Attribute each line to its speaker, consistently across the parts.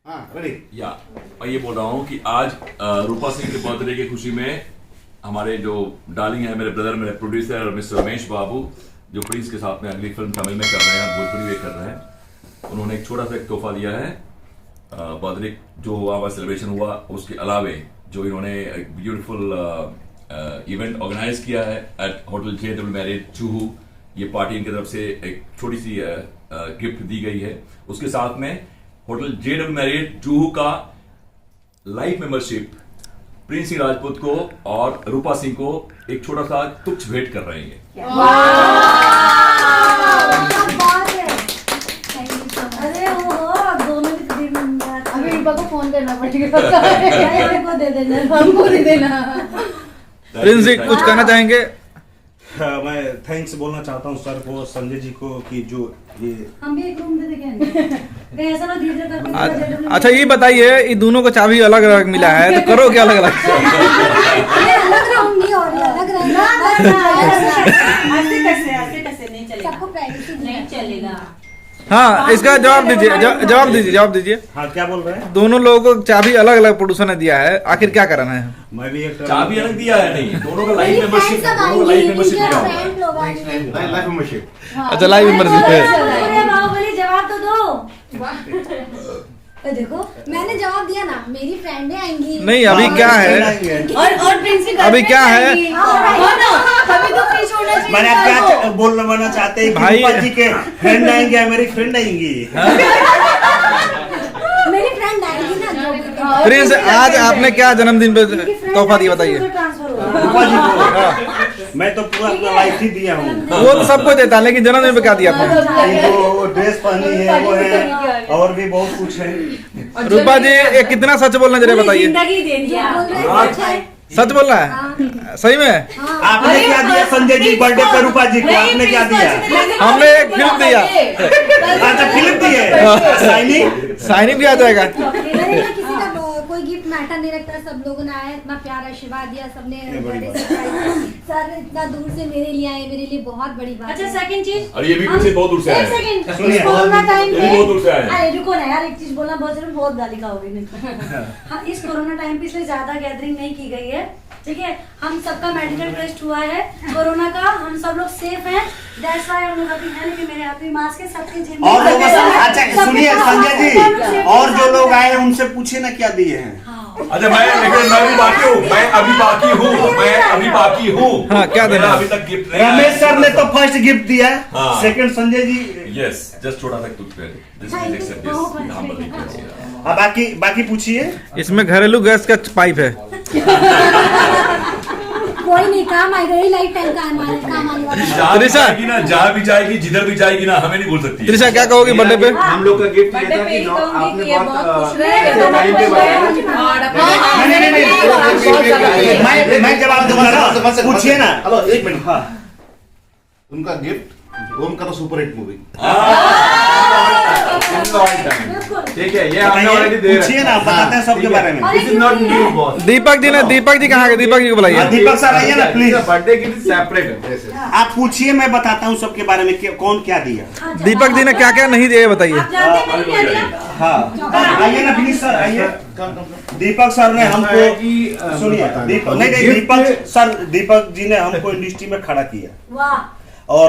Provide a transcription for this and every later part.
Speaker 1: या मैं ये बोल रहा हूँ कि आज रूपा सिंह के बर्थडे की खुशी में हमारे जो डार्लिंग है, मेरे ब्रदर, मेरे प्रोड्यूसर मिस्टर रमेश बाबू, जो प्रिंस के साथ में अगली फिल्म तमिल में कर रहे हैं, भोजपुरी में कर रहे हैं, उन्होंने एक छोटा सा एक तोहफा दिया है। बर्थडे जो हुआ सेलिब्रेशन हुआ, उसके अलावे जो इन्होंने एक ब्यूटीफुल इवेंट ऑर्गेनाइज किया है एट होटल JW मैरिज चूहू। ये पार्टी इनकी तरफ से एक छोटी सी गिफ्ट दी गई है। उसके साथ में होटल JW मैरिज चूहू का life membership Prince Singh Rajput को और रूपा सिंह को एक छोटा सा तुच्छ भेंट कर रहे हैं।
Speaker 2: अभी रूपा को फोन करना पड़ेगा, दे देना, हमको दे देना।
Speaker 3: प्रिंस जी कुछ कहना चाहेंगे?
Speaker 4: मैं थैंक्स बोलना चाहता हूँ सर को, संजय जी को, कि जो ये
Speaker 2: हम भी एक रूम दे देंगे ऐसा ना धीरे कर।
Speaker 3: अच्छा ये बताइए, ये दोनों को चाबी अलग अलग मिला है तो करो क्या अलग अलग?
Speaker 2: अलग रहूंगी और अलग रहना।
Speaker 5: ऐसे कैसे नहीं चलेगा,
Speaker 2: सबको प्राइवेसी
Speaker 5: नहीं चलेगा।
Speaker 3: हाँ, इसका जवाब दीजिए, जवाब दीजिए।
Speaker 4: हाँ, क्या बोल रहे हैं?
Speaker 3: दोनों लोगों को चाबी अलग अलग प्रोड्यूसर ने दिया है, आखिर क्या करना है?
Speaker 4: मैं भी एक
Speaker 1: चाबी अलग दिया है, नहीं, दोनों का लाइफ मेंबरशिप दिया हुआ है।
Speaker 3: अच्छा, लाइव मेंबरशिप है।
Speaker 2: बाहुबली जवाब तो दो। देखो मैंने जवाब दिया ना, मेरी फ्रेंडें आएंगी।
Speaker 3: नहीं, अभी क्या है,
Speaker 5: और प्रिंस की
Speaker 3: अभी क्या है?
Speaker 5: अभी तो फ्री छोड़ना चाहिए।
Speaker 4: मैंने आप क्या बोलना चाहते हैं कि रूपा जी के फ्रेंड आएंगे या मेरी फ्रेंड आएंगी?
Speaker 2: मेरी फ्रेंड आएगी ना जो भी।
Speaker 3: प्रिंस, आज आपने क्या जन्मदिन पे तोहफा दिया बताइए?
Speaker 4: रूपा जी को मैं तो पूरा अपना लाइफ ही दिया हूँ।
Speaker 3: वो तो सबको देता है, लेकिन जन्मदिन पे क्या दिया आपने?
Speaker 4: वो ड्रेस पहनी है, वो है, और भी बहुत कुछ है।
Speaker 3: रूपा जी ये कितना सच बोलना जरा बताइए?
Speaker 5: जिंदगी दे दिया।
Speaker 3: सच बोल रहा है सही में?
Speaker 4: आपने क्या दिया संजय जी बर्थडे पे रूपा जी को? आपने क्या दिया?
Speaker 3: हमने एक फिल्म दिया।
Speaker 4: अच्छा, फिल्म दी है,
Speaker 3: साइनिंग भी आ जाएगा।
Speaker 2: किसी का कोई गिफ्ट मैटर नहीं रखता, सब लोगों ने आए, इतना प्यार आशीर्वाद दिया सबने। सर इतना दूर से मेरे लिए आए, मेरे लिए बहुत बड़ी बात।
Speaker 5: अच्छा, सेकंड चीज,
Speaker 1: अरे ये भी पीछे बहुत दूर से आए हैं।
Speaker 2: सेकंड कोरोना टाइम
Speaker 1: ये भी बहुत दूर से आए हैं।
Speaker 2: अरे रुको ना यार, एक चीज बोलना बहुत जरूरी, बहुत गाली खाओगे नहीं। हाँ, इस कोरोना टाइम पे इसलिए ज्यादा गैदरिंग नहीं की गई है, ठीक है? हम सबका मेडिकल टेस्ट हुआ है कोरोना का, हम सब लोग सेफ हैं। दैट्स व्हाई हम लोग अभी है, लेकिन मेरे हाथ में मास्क है, सबके जिम
Speaker 4: और लोगों से अच्छा सुनिए संजय जी, और जो लोग आए हैं उनसे पूछे ना क्या दिए हैं।
Speaker 1: अच्छा, मैं अभी बाकी हूँ, मैं अभी बाकी हूँ।
Speaker 3: हाँ, क्या देना?
Speaker 1: अभी तक गिफ्ट नहीं।
Speaker 4: रमेश सर ने तो फर्स्ट गिफ्ट दिया,
Speaker 1: हाँ।
Speaker 4: Second Sanjay ji.
Speaker 1: Yes, just छोटा सा तुच्छ भेंट।
Speaker 4: बाकी पूछिए।
Speaker 3: इसमें घरेलू गैस का पाइप है।
Speaker 2: कोई नहीं, काम आएगा, यही लाइफ टाइम काम आने वाला है।
Speaker 3: त्रिशा
Speaker 1: ना, जहाँ भी जाएगी, जिधर भी जाएगी ना, हमें नहीं बोल सकती।
Speaker 3: त्रिशा क्या कहोगी बर्थडे पे?
Speaker 6: हम लोग का गिफ्ट ये था कि आपने
Speaker 4: मैं जवाब दूंगा ना, पूछिए ना।
Speaker 6: हेलो, एक मिनट। हाँ, उनका गिफ्ट ओम का तो सुपर हिट मूवी। ठीक है, ये हमने ऑलरेडी दे रहे
Speaker 4: पूछिए ना, बताते हैं सबके बारे में।
Speaker 6: This is not new boss.
Speaker 3: Deepak ji कहाँ गए? दीपक जी को बुलाइए।
Speaker 4: दीपक सर आइए ना प्लीज।
Speaker 6: बर्थडे गिफ्ट सेपरेट है।
Speaker 4: आप पूछिए, मैं बताता हूँ सबके बारे में कौन क्या दिया।
Speaker 3: दीपक जी ने क्या क्या नहीं दिया बताइए?
Speaker 4: हाँ, आइए ना प्लीज सर, आइए। दीपक सर ने हमको, सुनिए, दीपक जी ने हमको इंडस्ट्री में खड़ा किया।
Speaker 2: वाह।
Speaker 4: और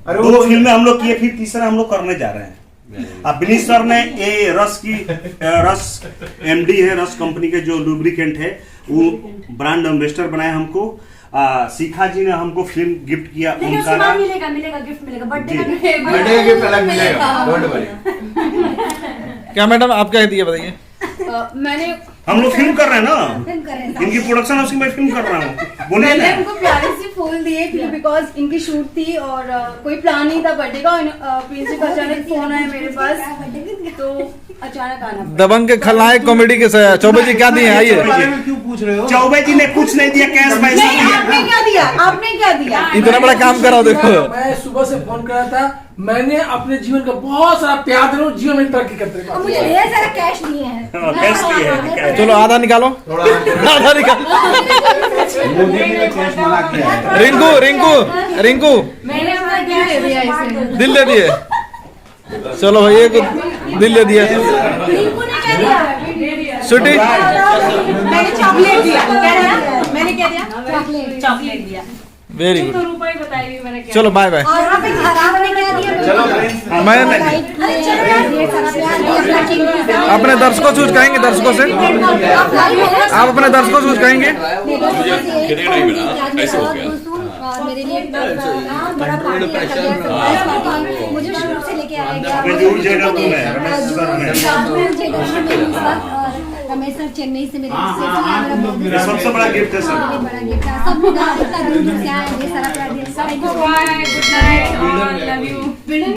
Speaker 4: 2 फिल्में हम लोग किए, फिर तीसरा हम लोग करने जा रहे हैं। अब विनीत सर ने ये रस MD है, रस कंपनी के जो लुब्रिकेंट है, वो ब्रांड एम्बेसडर बनाए हमको। शिखा जी ने हमको फिल्म गिफ्ट किया।
Speaker 2: मिलेगा गिफ्ट मिलेगा, बर्थडे
Speaker 6: बर्थडे का गिफ्ट अलग मिलेगा, डोंट वरी।
Speaker 3: क्या मैडम आप क्या दिए बताइए?
Speaker 5: मैंने
Speaker 4: हम लोग फिल्म कर रहे हैं ना,
Speaker 2: फिल्म कर रहे हैं।
Speaker 4: इनकी प्रोडक्शन हाउस की मैं फिल्म कर रहा हूँ, बोलिए
Speaker 5: मैंने
Speaker 4: ना।
Speaker 5: उनको प्यारे से फूल दिए बिकॉज इनकी शूट थी और कोई प्लान नहीं था बर्थडे का। प्रिंस का अचानक फोन आया मेरे पास, तो अचानक आना।
Speaker 3: दबंग के खलनायक कॉमेडी के चौबे जी क्या दिए? आइए।
Speaker 6: क्यों पूछ रहे हो?
Speaker 4: चौबे जी ने कुछ नहीं दिया, कैश पैसा दिया।
Speaker 5: आपने क्या दिया?
Speaker 3: इतना बड़ा काम करा देखो।
Speaker 7: मैं सुबह से फोन करा था, मैंने अपने जीवन का बहुत सारा प्यार दे रहा हूँ, जीवन में तरक्की करते रहे।
Speaker 2: मुझे ढेर सारा कैश दिए हैं।
Speaker 4: कैश दिए हैं।
Speaker 3: चलो आधा निकालो, आधा निकालो।
Speaker 6: मोदी ने कैश मना किया है।
Speaker 3: रिंकू
Speaker 5: मैंने अपना दिल दे दिया इसे।
Speaker 3: दिल दे दिए। चलो भैया को दिल दे दिया।
Speaker 2: रिंकू ने क्या दिया?
Speaker 3: स्वीटी
Speaker 8: मैंने चॉकलेट दिया, क्या दिया? मैंने क्या दिया?
Speaker 2: चॉकलेट।
Speaker 8: चॉकलेट दिया।
Speaker 3: वेरी
Speaker 8: तो
Speaker 3: गुड।
Speaker 8: रूपा ही बताएगी मैंने क्या
Speaker 3: चलो बाय बाय।
Speaker 2: और यहाँ पे खराब ने क्या दिया?
Speaker 3: मैं
Speaker 2: अरे चलो यार, ये सारा प्यार दिया अपना चिंकी से।
Speaker 3: अपने दर्शकों से कुछ कहेंगे, दर्शकों से आप अपने दर्शकों से कुछ कहेंगे?
Speaker 1: कितने नहीं मिला, ऐसे हो गया।
Speaker 2: और मेरे लिए बड़ा पार्टी रखा गया, सरप्राइज पार्टी मुझे शुरू से लेके आया गया।
Speaker 4: जून जेडर में है, रमेश सर ने।
Speaker 2: जून जेडर में मेरी इस वक्त, और रमेश सर चेन्नई से मेरे से मेरा बहुत
Speaker 4: ये सबसे बड़ा गिफ्ट है सर।
Speaker 2: बड़ा गिफ्ट है। सब लोग इतना दूर दूर से आए, ये सारा प्यार दिया।
Speaker 8: सबको bye, good night, love you.